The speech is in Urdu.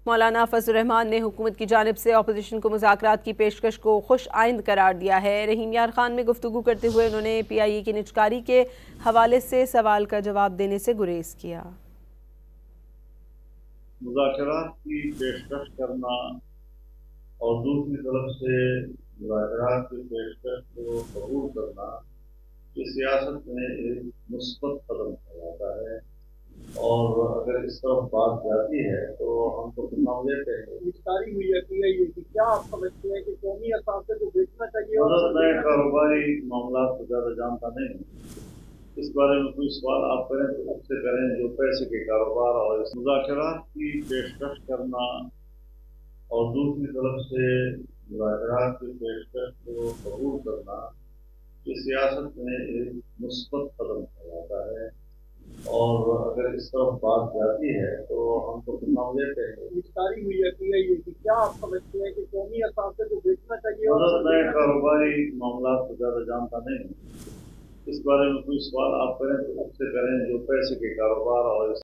مولانا فضل الرحمان نے حکومت کی جانب سے اپوزیشن کو مذاکرات کی پیشکش کو خوش آئند قرار دیا ہے۔ رحیم یار خان میں گفتگو کرتے ہوئے انہوں نے پی آئی اے کی نجکاری کے حوالے سے سوال کا جواب دینے سے گریز کیا۔ مذاکرات کی پیشکش کرنا اور دوسری طرف سے مذاکرات کی پیشکش کو قبول کرنا یہ سیاست میں ایک مثبت قدم کہلاتا ہے، اور اگر اس طرف بات جاتی ہے تو ہم تو نام لیتے ہیں۔ گرفتاری ہوئی ہے کہ کیا آپ سمجھتے ہیں کہ قومی اثاثے کو بیچنا چاہیے؟ اور میں کاروباری معاملات کو زیادہ جانتا نہیں ہوں، اس بارے میں کوئی سوال آپ کریں تو اس سے کریں جو پیسے کے کاروبار اور اس مذاکرات کی پیشکش کرنا اور دوسری طرف سے مذاکرات کی پیشکش کو قبول کرنا یہ سیاست میں ایک مثبت قدم کہلاتا ہے، اور اگر اس طرف بات جاتی ہے تو ہم تو نام لیتے ہیں۔ گرفتاری ہوئی ہے کہ کیا آپ سمجھتے ہیں کہ قومی اثاثے کو بیچنا چاہیے؟ اور میں کاروباری معاملات کو زیادہ جانتا نہیں ہوں، اس بارے میں کوئی سوال آپ کریں تو اس سے کریں جو پیسے کے کاروبار اور